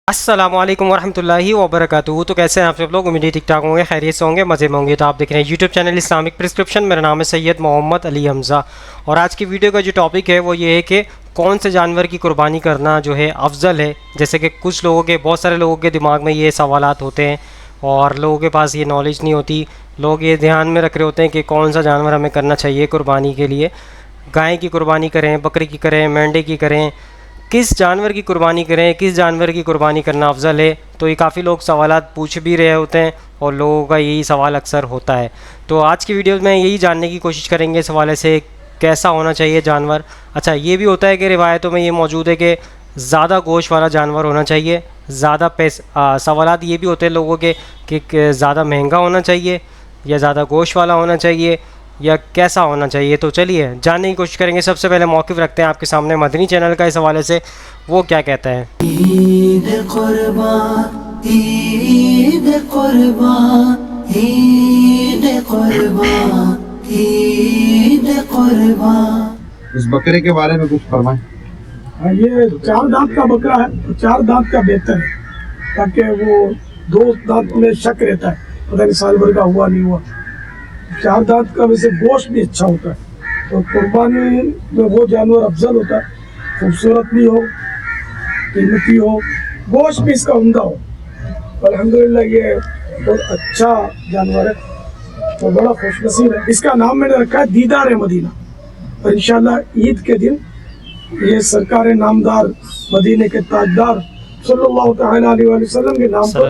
अस्सलामु अलैकुम वरहमतुल्लाहि वबरकातुहू। तो कैसे हैं आप सब लोग? उम्मीद है ठीक ठाक होंगे, खैरियत से होंगे, मज़े में होंगे। तो आप देख रहे हैं यूट्यूब चैनल इस्लामिक प्रिस्क्रिप्शन। मेरा नाम है सैयद मोहम्मद अली हमज़ा और आज की वीडियो का जो टॉपिक है वो ये है कि कौन से जानवर की कुर्बानी करना जो है अफजल है। जैसे कि कुछ लोगों के, बहुत सारे लोगों के दिमाग में ये सवालात होते हैं और लोगों के पास ये नॉलेज नहीं होती। लोग ये ध्यान में रख रहे होते हैं कि कौन सा जानवर हमें करना चाहिए कुर्बानी के लिए। गाय की कुर्बानी करें, बकरी की करें, मेंढे की करें, किस जानवर की कुर्बानी करें, किस जानवर की कुर्बानी करना अफजल है। तो ये काफ़ी लोग सवालात पूछ भी रहे होते हैं और लोगों का यही सवाल अक्सर होता है। तो आज की वीडियो में यही जानने की कोशिश करेंगे इस हवाले से कैसा होना चाहिए जानवर। अच्छा, ये भी होता है कि रिवायतों में ये मौजूद है कि ज़्यादा गोश्त वाला जानवर होना चाहिए, ज़्यादा सवालात ये भी होते हैं लोगों के कि ज़्यादा महंगा होना चाहिए या ज़्यादा गोश्त वाला होना चाहिए या कैसा होना चाहिए। तो चलिए जानने की कोशिश करेंगे। सबसे पहले मौक़िफ़ रखते हैं आपके सामने मदनी चैनल का इस हवाले से, वो क्या कहता है। ईद कुर्बान, ईद कुर्बान, ईद कुर्बान, ईद कुर्बान। इस बकरे के बारे में कुछ फरमाएं। ये 4 दांत का बकरा है, 4 दांत का बेहतर है ताकि वो 2 दांत में शक रहता है, पता नहीं साल भर का हुआ नहीं हुआ। 4 दांत का वैसे गोश्त भी अच्छा होता है, तो कुर्बानी में वो जानवर अफजल होता है। खूबसूरत भी हो, कीमती हो, गोश्त भी इसका उम्दा हो। अल्हम्दुलिल्लाह ये बहुत अच्छा जानवर है और बड़ा खुशनसीब है। इसका नाम मैंने रखा है दीदार मदीना और इंशाअल्लाह ईद के दिन ये सरकार नामदार मदीने के ताजदार सल्लल्लाहु तआला अलैहि वसल्लम के नाम पर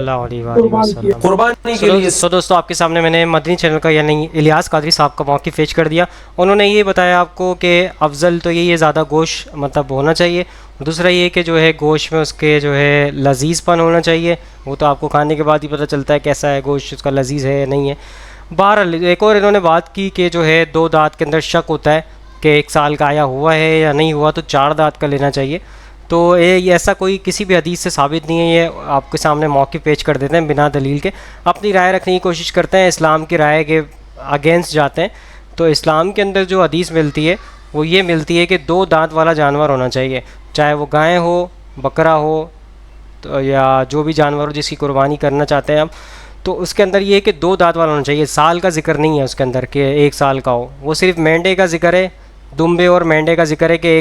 कुर्बान किया। कुर्बानी के लिए तो दोस्तों आपके सामने मैंने मदनी चैनल का यानी इलियास कादरी साहब का मौक़िफ़ पेश कर दिया। उन्होंने ये बताया आपको कि अफजल तो यही है, ज़्यादा गोश्त मतलब होना चाहिए। दूसरा ये कि जो है गोश्त में उसके जो है लजीज़पन होना चाहिए। वो तो आपको खाने के बाद ही पता चलता है कैसा है गोश्त, उसका लजीज़ है या नहीं है। बहरहाल एक और इन्होंने बात की कि जो है 2 दांत के अंदर शक होता है कि 1 साल का आया हुआ है या नहीं हुआ, तो 4 दांत का लेना चाहिए। तो ये ऐसा कोई किसी भी हदीस से साबित नहीं है। ये आपके सामने मौक़िफ़ पेश कर देते हैं बिना दलील के, अपनी राय रखने की कोशिश करते हैं, इस्लाम की राय के अगेंस्ट जाते हैं। तो इस्लाम के अंदर जो हदीस मिलती है वो ये मिलती है कि 2 दांत वाला जानवर होना चाहिए, चाहे वो गाय हो, बकरा हो, तो या जो भी जानवर हो जिसकी कुर्बानी करना चाहते हैं आप। तो उसके अंदर ये है कि 2 दांत वाला होना चाहिए। साल का जिक्र नहीं है उसके अंदर कि 1 साल का हो। वो सिर्फ मेंढे का जिक्र है, दुम्बे और मेंढे का जिक्र है कि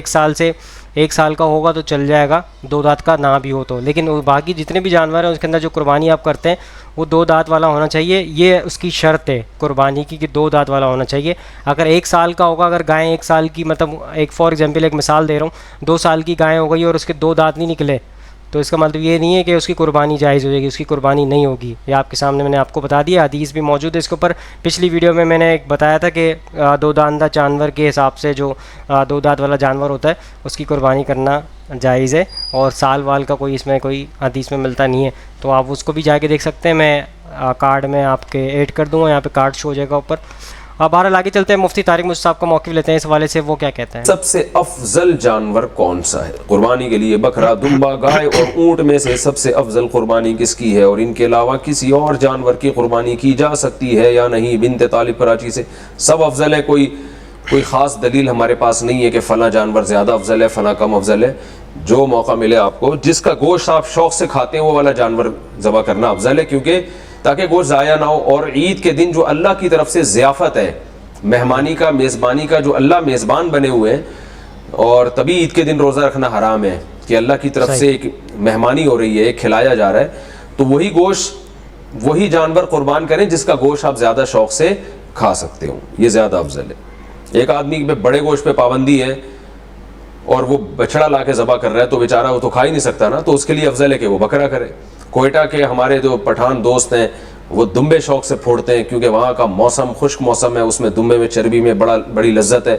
1 साल का होगा तो चल जाएगा, 2 दांत का ना भी हो तो। लेकिन बाकी जितने भी जानवर हैं उसके अंदर जो कुर्बानी आप करते हैं वो 2 दांत वाला होना चाहिए। ये उसकी शर्त है कुर्बानी की कि 2 दांत वाला होना चाहिए। अगर 1 साल का होगा, अगर गाय 1 साल की, मतलब एक फॉर एग्जांपल एक मिसाल दे रहा हूँ, 2 साल की गाय हो गई और उसके 2 दांत नहीं निकले, तो इसका मतलब ये नहीं है कि उसकी कुर्बानी जायज़ हो जाएगी, उसकी कुर्बानी नहीं होगी। ये आपके सामने मैंने आपको बता दिया, हदीस भी मौजूद है इसके ऊपर। पिछली वीडियो में मैंने एक बताया था कि 2 दांत जानवर के हिसाब से जो 2 दांत वाला जानवर होता है उसकी कुर्बानी करना जायज़ है और साल वाल का कोई इसमें कोई हदीस में मिलता नहीं है। तो आप उसको भी जाके देख सकते हैं। मैं कार्ड में आपके ऐड कर दूँगा, यहाँ पर कार्ड शो हो जाएगा ऊपर। अब बाहर आगे चलते हैं, मुफ्ती तारिक मुझ साहब का मौक़िफ़ लेते हैं इस हवाले से, वो क्या कहते हैं। सबसे अफजल जानवर कौन सा है कुर्बानी के लिए? बकरा, दुम्बा, गाय और ऊंट में से सबसे अफजल कुर्बानी किसकी है और इनके अलावा किसी और जानवर की कुर्बानी की जा सकती है या नहीं? बिनत तालिब कराची से। सब अफजल है, कोई ख़ास दलील हमारे पास नहीं है कि फ़लाँ जानवर ज़्यादा अफजल है, फ़लाँ कम अफजल है। जो मौका मिले आपको, जिसका गोश्त आप शौक़ से खाते हैं वो वाला जानवर ज़बह करना अफजल है, क्योंकि ताकि गोश्त ज़ाया ना हो। और ईद के दिन जो अल्लाह की तरफ से ज़ियाफ़त है, मेहमानी का, मेज़बानी का, जो अल्लाह मेज़बान बने हुए हैं, और तभी ईद के दिन रोज़ा रखना हराम है कि अल्लाह की तरफ से एक मेहमानी हो रही है, एक खिलाया जा रहा है। तो वही गोश्त, वही जानवर कुर्बान करें जिसका गोश्त आप ज़्यादा शौक़ से खा सकते हो, ये ज़्यादा अफजल है। एक आदमी पे बड़े गोश्त पे पाबंदी है और वो बछड़ा ला के ज़बह कर रहा है, तो बेचारा वो तो खा ही नहीं सकता ना, तो उसके लिए अफजल है कि वो बकरा करे। कोयटा के हमारे जो पठान दोस्त हैं वो दुम्बे शौक से फोड़ते हैं, क्योंकि वहाँ का मौसम खुश्क मौसम है, उसमें दुम्बे में चर्बी में बड़ी लज्जत है।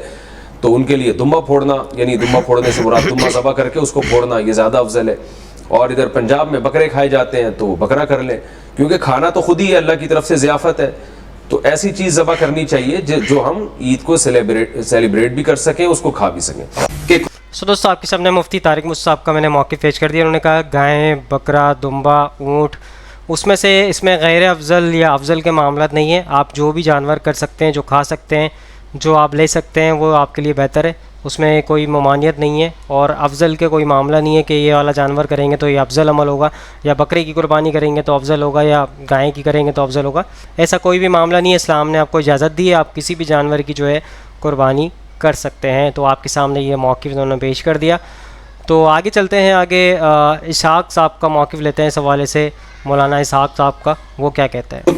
तो उनके लिए दुम्बा फोड़ना, यानी दुम्बा फोड़ने से मुराद दुम्बा ज़बह करके उसको फोड़ना, ये ज़्यादा अफजल है। और इधर पंजाब में बकरे खाए जाते हैं तो बकरा कर लें, क्योंकि खाना तो खुद ही है, अल्लाह की तरफ से ज़ियाफ़त है। तो ऐसी चीज़ ज़बह करनी चाहिए जो हम ईद को सेलिब्रेट भी कर सकें, उसको खा भी सकें। सो दोस्तों आपके सामने मुफ्ती तारिक मुझ साहब का मैंने मौक़िफ़ पेश कर दिया। उन्होंने कहा गाय, बकरा, दुम्बा, ऊँट, उसमें से इसमें गैर अफजल या अफजल के मामला नहीं है। आप जो भी जानवर कर सकते हैं, जो खा सकते हैं, जो आप ले सकते हैं, वो आपके लिए बेहतर है। اس میں کوئی ممانعت نہیں ہے اور افضل کے کوئی معاملہ نہیں ہے کہ یہ والا جانور کریں گے تو یہ افضل عمل ہوگا، یا بکرے کی قربانی کریں گے تو افضل ہوگا، یا گائے کی کریں گے تو افضل ہوگا. ایسا کوئی بھی معاملہ نہیں ہے. اسلام نے آپ کو اجازت دی ہے، آپ کسی بھی جانور کی جو ہے قربانی کر سکتے ہیں. تو آپ کے سامنے یہ موقف انہوں نے پیش کر دیا. تو آگے چلتے ہیں، آگے اسحاق صاحب کا موقف لیتے ہیں اس حوالے سے. مولانا اسحاق صاحب کا وہ کیا کہتے ہیں؟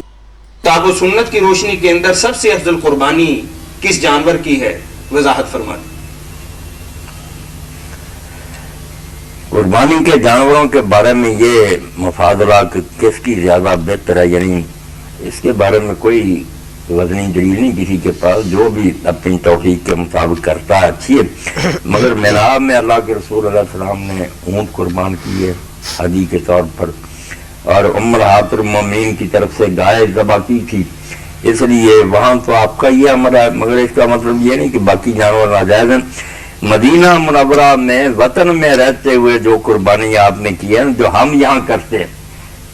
کتاب و سنت کی روشنی کے اندر سب سے افضل قربانی کس جانور کی ہے، وضاحت فرما دیں. قربانی کے جانوروں کے بارے میں یہ مفاضلہ کہ کس کی زیادہ بہتر ہے، یعنی اس کے بارے میں کوئی وزنی دلیل نہیں کسی کے پاس. جو بھی اپنی توفیق کے مطابق کرتا ہے اچھی ہے. مگر مناب میں اللہ کے رسول علیہ السلام نے اونٹ قربان کی ہے حدی کے طور پر، اور امہات المومنین کی طرف سے گائے ذبح کی تھی. اس لیے وہاں تو آپ کا یہ عمل ہے، مگر اس کا مطلب یہ نہیں کہ باقی جانور ناجائز ہیں. مدینہ منورہ میں وطن میں رہتے ہوئے جو قربانی آپ نے کی ہے، جو ہم یہاں کرتے ہیں،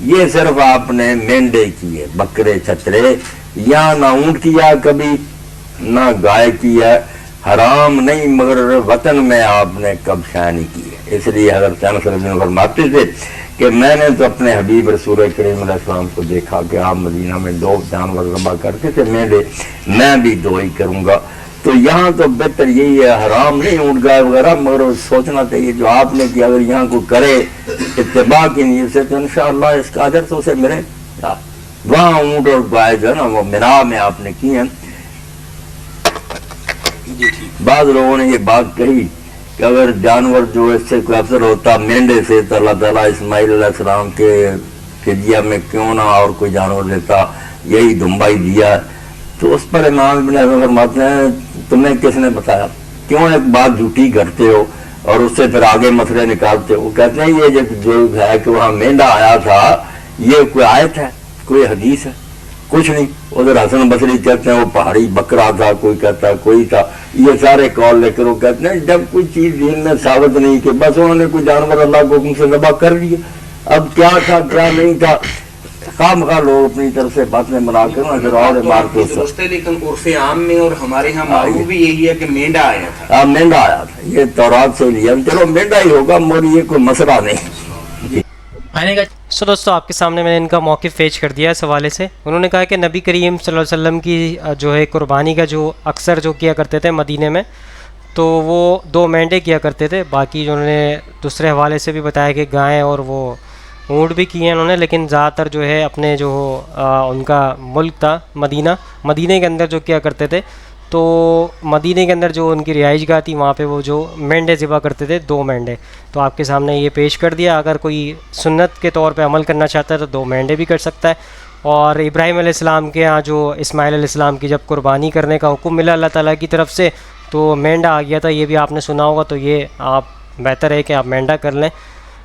یہ صرف آپ نے مینڈے کیے، بکرے چھترے، یا نہ اونٹ کیا کبھی نہ گائے کیا. حرام نہیں، مگر وطن میں آپ نے کب شاہ نہیں کی ہے. اس لیے حضرت انس رضی اللہ عنہ فرماتے تھے کہ میں نے تو اپنے حبیب رسول کریم علیہ السلام کو دیکھا کہ آپ مدینہ میں 2 جانور ذبح کرتے تھے مینڈے، میں بھی 2 ہی کروں گا. تو یہاں تو بہتر یہی ہے، حرام نہیں اونٹ گائے وغیرہ، مگر سوچنا چاہیے جو آپ نے کہ اگر یہاں کو کرے اتباع کی نیت سے تو انشاءاللہ اس کا اجر تو اسے ملے. وہاں اونٹ اور گائے جو ہے نا وہ مینا میں آپ نے کی ہیں. بعض لوگوں نے یہ بات کہی کہ اگر جانور جو اس سے کوئی افضل ہوتا مینڈے سے تو اللہ تعالیٰ اسماعیل علیہ السلام کے فدیہ میں کیوں نہ اور کوئی جانور دیتا، یہی دمبا ہی دیا. تو اس پر امام ابن حزم فرماتے ہیں تمہیں کس نے بتایا، کیوں ایک بات جھوٹی کرتے ہو اور اس سے پھر آگے مسئلے نکالتے ہو. وہ کہتے ہیں یہ جو ہے کہ وہاں مینڈا آیا تھا، یہ کوئی آیت ہے، کوئی حدیث ہے؟ کچھ نہیں. ادھر حسن بصری کہتے ہیں وہ پہاڑی بکرا تھا، کوئی کہتا ہے کوئی تھا. یہ سارے قول لے کر وہ کہتے ہیں جب کوئی چیز دین میں ثابت نہیں کہ بس انہوں نے کوئی جانور اللہ کو حکم سے ذبح کر لیا. اب کیا تھا کیا نہیں تھا، خام خواہ لوگ اپنی طرف سے باتیں بنا کر نظر اور مارتے ہیں. لیکن عرف عام میں اور ہمارے ہاں معروف بھی یہی ہے کہ مینڈا آیا تھا. مینڈا آیا تھا، یہ تورات سے لیا، چلو مینڈا ہی ہوگا مگر یہ کوئی مسئلہ نہیں. دوستو آپ کے سامنے میں نے ان کا موقف پیش کر دیا اس حوالے سے. انہوں نے کہا کہ نبی کریم صلی اللہ علیہ وسلم کی جو ہے قربانی کا جو اکثر جو کیا کرتے تھے مدینے میں، تو وہ 2 مینڈے کیا کرتے تھے. باقی جو انہوں نے دوسرے حوالے سے بھی بتایا کہ گائیں اور وہ اونٹ بھی کیے ہیں انہوں نے، لیکن زیادہ تر جو ہے اپنے جو ان کا ملک تھا مدینہ کے اندر جو کیا کرتے تھے، تو مدینہ کے اندر جو ان کی رہائش گاہ تھی وہاں پہ وہ جو مینڈے ذبح کرتے تھے 2 مینڈے. تو آپ کے سامنے یہ پیش کر دیا. اگر کوئی سنت کے طور پہ عمل کرنا چاہتا ہے تو 2 مینڈے بھی کر سکتا ہے. اور ابراہیم علیہ السلام کے ہاں جو اسماعیل علیہ السلام کی جب قربانی کرنے کا حکم ملا اللہ تعالیٰ کی طرف سے تو مینڈا آ گیا تھا. یہ بھی آپ نے سنا ہوگا، تو یہ آپ بہتر ہے کہ آپ مینڈا کر لیں.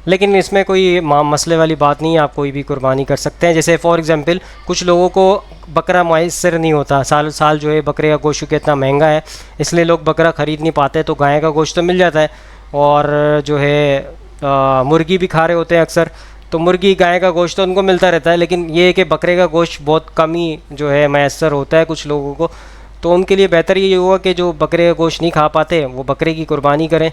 لیکن اس میں کوئی مسئلے والی بات نہیں ہے، آپ کوئی بھی قربانی کر سکتے ہیں. جیسے فار ایگزامپل کچھ لوگوں کو بکرا میسر نہیں ہوتا، سال جو ہے بکرے کا گوشت کہ اتنا مہنگا ہے اس لیے لوگ بکرا خرید نہیں پاتے، تو گائے کا گوشت تو مل جاتا ہے. اور جو ہے مرغی بھی کھا رہے ہوتے ہیں اکثر، تو مرغی گائے کا گوشت تو ان کو ملتا رہتا ہے. لیکن یہ ہے کہ بکرے کا گوشت بہت کم ہی جو ہے میسر ہوتا ہے کچھ لوگوں کو. تو ان کے لیے بہتر یہ ہوگا کہ جو بکرے کا گوشت نہیں کھا پاتے وہ بکرے کی قربانی کریں،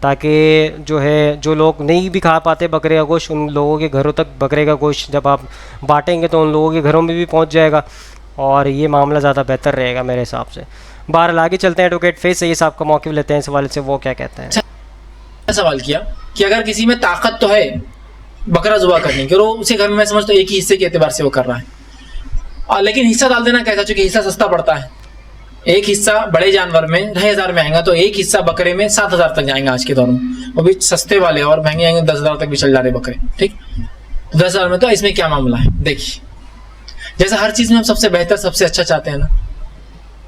تاکہ جو ہے جو لوگ نہیں بھی کھا پاتے بکرے کا گوشت ان لوگوں کے گھروں تک بکرے کا گوشت جب آپ بانٹیں گے تو ان لوگوں کے گھروں میں بھی پہنچ جائے گا، اور یہ معاملہ زیادہ بہتر رہے گا میرے حساب سے. بہرحال آگے چلتے ہیں. ایڈوکیٹ فیض سید صاحب کا موقف لیتے ہیں اس حوالے سے، وہ کیا کہتے ہیں. سوال کیا کہ اگر کسی میں طاقت تو ہے بکرا ذبح کرنے کی اور وہ اسی گھر میں سمجھتا ہوں ایک ہی حصے کے اعتبار سے وہ کر رہا ہے، لیکن حصہ ڈال دینا کیسا، چونکہ حصہ سستا پڑتا ہے. ایک حصہ بڑے جانور میں 2,000 میں آئے گا تو ایک حصہ بکرے میں 7,000 تک جائیں گا آج کے دور میں. وہ بھی سستے والے اور مہنگے آئیں گے 10,000 تک بھی چل جا رہے بکرے. ٹھیک 10,000 میں. تو اس میں کیا معاملہ ہے؟ دیکھیے جیسے ہر چیز میں ہم سب سے بہتر سب سے اچھا چاہتے ہیں نا،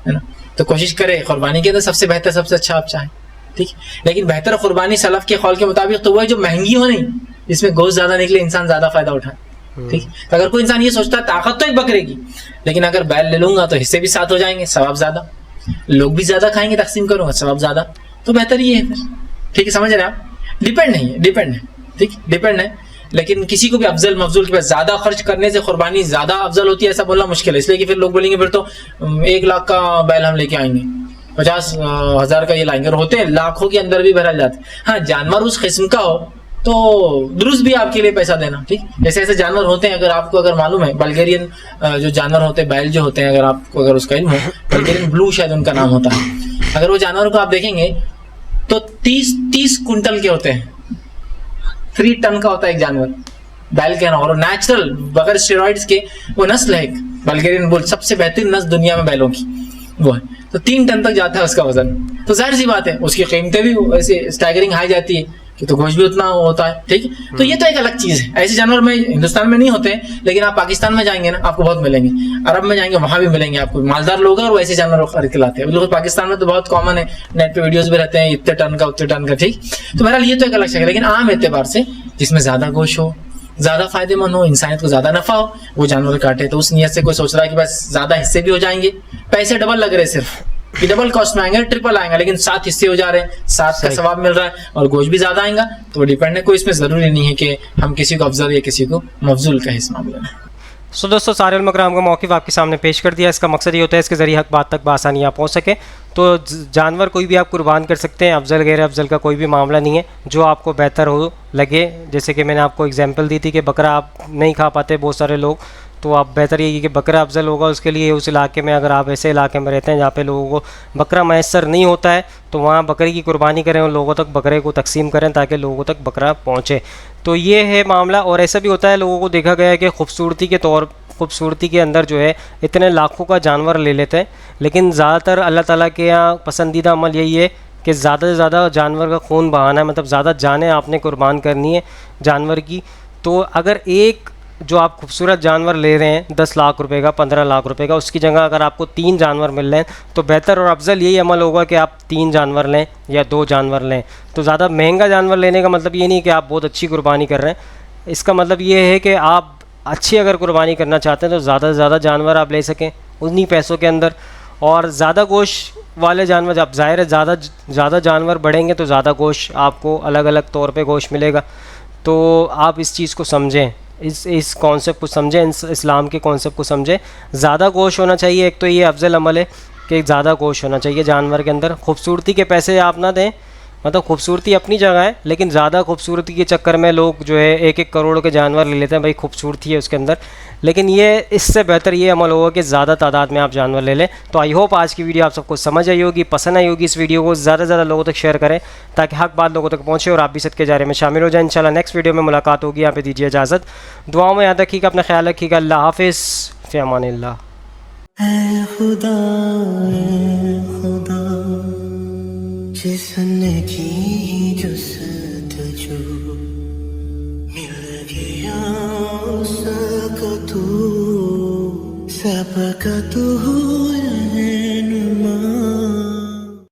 ہے نا، تو کوشش کرے قربانی کے اندر سب سے بہتر سب سے اچھا آپ چاہیں. ٹھیک، لیکن بہتر قربانی سلف کے قول کے مطابق تو وہ ہے جو مہنگی ہو نہیں، جس میں گوشت زیادہ نکلے، انسان زیادہ فائدہ اٹھائے. ٹھیک، تو اگر کوئی انسان یہ سوچتا ہے طاقت تو ایک بکرے کی، لیکن اگر بیل لے لوں گا تو حصے بھی 7 ہو جائیں گے، ثواب زیادہ، لوگ بھی زیادہ کھائیں گے، تقسیم کروں گا ثواب زیادہ، تو بہتر یہ ہے پھر. ٹھیک ہے، سمجھ رہے ہیں آپ؟ ڈیپینڈ نہیں ہے، ڈیپینڈ ہے. ٹھیک، ڈیپینڈ ہے. لیکن کسی کو بھی افضل مفضول کے پاس زیادہ خرچ کرنے سے قربانی زیادہ افضل ہوتی ہے ایسا بولنا مشکل ہے، اس لیے کہ پھر لوگ بولیں گے پھر تو 1 لاکھ کا بیل ہم لے کے آئیں گے، 50,000 का ये लाएंगे, और होते हैं लाखों के अंदर भी बहरहाल जाते हैं। हाँ, जानवर उस किस्म का हो तो दुरुस्त भी आपके लिए पैसा देना, ठीक। जैसे ऐसे जानवर होते हैं, अगर मालूम है, बल्गेरियन जो जानवर होते हैं, बैल जो होते हैं, अगर उसका इल्म हो, बल्गेरियन ब्लू शायद उनका नाम होता है, अगर वो जानवर को आप देखेंगे तो 30 कुंटल के होते हैं, 3 टन का होता है एक जानवर, बैल के ना, और नेचुरल बगैर स्टेरॉइड्स के वो नस्ल है बल्गेरियन बुल, सबसे बेहतरीन नस्ल दुनिया में बैलों की वो है, तो 3 टन तक जाता है उसका वजन। तो जाहिर सी बात है उसकी कीमतें भी ऐसे स्टैगरिंग हाई जाती है कि तो गोश्त भी उतना होता है, ठीक। तो ये तो एक अलग चीज है, ऐसे जानवर में हिंदुस्तान में नहीं होते हैं, लेकिन आप पाकिस्तान में जाएंगे ना आपको बहुत मिलेंगे, अरब में जाएंगे वहां भी मिलेंगे आपको, मालदार लोग हैं और वैसे जानवर खरीद के लाते हैं लोग। पाकिस्तान में तो बहुत कॉमन है, नेट पे वीडियोस भी रहते हैं, इतने टन का उतने टन का, ठीक। तो बहरहाल ये तो एक अलग शक्ल है, लेकिन आम एतबार से जिसमें ज्यादा गोश्त हो, ज्यादा फायदेमंद हो, इंसानियत को ज्यादा नफा हो, वो जानवर काटे। तो उस नियत से कोई सोच रहा है कि बस ज्यादा हिस्से भी हो जाएंगे, पैसे डबल लग रहे, सिर्फ कि डबल कॉस्ट में आएंगे, ट्रिपल आएंगे, लेकिन 7 हिस्से हो जा रहे हैं, 7 का सवाब मिल रहा है और गोश्त भी ज्यादा आएगा, तो डिपेंड है। कोई इसमें जरूरी नहीं है कि हम किसी को अफजल या किसी को मफजूल का इस मामले में। सो दोस्तों, सारे उलमा कराम का मौक़िफ़ आपके सामने पेश कर दिया। इसका मकसद ये होता है इसके ज़रिए हक बात तक बआसानी आप पहुँच सके। तो जानवर कोई भी आप कुर्बान कर सकते हैं, अफजल गैर अफजल का कोई भी मामला नहीं है, जो आपको बेहतर हो लगे। जैसे कि मैंने आपको एग्जांपल दी थी कि बकरा आप नहीं खा पाते बहुत सारे लोग, तो आप बेहतर ये कि बकरा अफजल होगा उसके लिए। उस इलाके में अगर आप ऐसे इलाके में रहते हैं जहाँ पे लोगों को बकरा मैसर नहीं होता है, तो वहाँ बकरे की कुर्बानी करें और लोगों तक बकरे को तकसीम करें ताकि लोगों तक बकरा पहुँचे। तो ये है मामला। और ऐसा भी होता है, लोगों को देखा गया है कि खूबसूरती के अंदर जो है इतने लाखों का जानवर ले लेते हैं, लेकिन ज़्यादातर अल्लाह ताला के यहाँ पसंदीदा अमल यही है कि ज़्यादा से ज़्यादा जानवर का खून बहाना है, मतलब ज़्यादा जानें आपने कुर्बान करनी है जानवर की। तो अगर एक जो आप खूबसूरत जानवर ले रहे हैं 10 लाख रुपए का, 15 लाख रुपए का, उसकी जगह अगर आपको 3 जानवर मिल रहे हैं, तो बेहतर और अफजल यही अमल होगा कि आप 3 जानवर लें या 2 जानवर लें। तो ज़्यादा महंगा जानवर लेने का मतलब ये नहीं कि आप बहुत अच्छी कुर्बानी कर रहे हैं, इसका मतलब ये है कि आप अच्छी अगर कुर्बानी करना चाहते हैं तो ज़्यादा से ज़्यादा जानवर आप ले सकें उन्हीं पैसों के अंदर। और ज़्यादा गोश्त वाले जानवर, जब ज़ाहिर है ज़्यादा जानवर बढ़ेंगे तो ज़्यादा गोश्त आपको अलग अलग तौर पे गोश्त मिलेगा। तो आप इस चीज़ को समझें, इस कॉन्सेप्ट को समझें, इस्लाम के कॉन्सेप्ट को समझें। ज़्यादा गोश्त होना चाहिए, एक तो ये अफजल अमल है कि ज़्यादा गोश्त होना चाहिए जानवर के अंदर। खूबसूरती के पैसे आप ना दें, मतलब खूबसूरती अपनी जगह है, लेकिन ज़्यादा खूबसूरती के चक्कर में लोग जो है 1-1 करोड़ के जानवर ले लेते हैं, भाई खूबसूरती है उसके अंदर। लेकिन ये इससे बेहतर ये अमल होगा कि ज़्यादा तादाद में आप जानवर ले लें। तो आई होप आज की वीडियो आप सबको समझ आई होगी, पसंद आई होगी। इस वीडियो को ज़्यादा से ज़्यादा लोगों तक शेयर करें ताकि हक बात लोगों तक पहुँचे और आप भी सदके जारे में शामिल हो जाए। इंशाल्लाह नेक्स्ट वीडियो में मुलाकात होगी। यहाँ पे दीजिए इजाज़त, दुआओं में याद रखिएगा, अपना ख्याल रखिएगा। अल्लाह हाफ़िज़, फ़ी अमानिल्लाह। खुदा जिसने की जुस्तजू मिल गया उसका तू सबका तू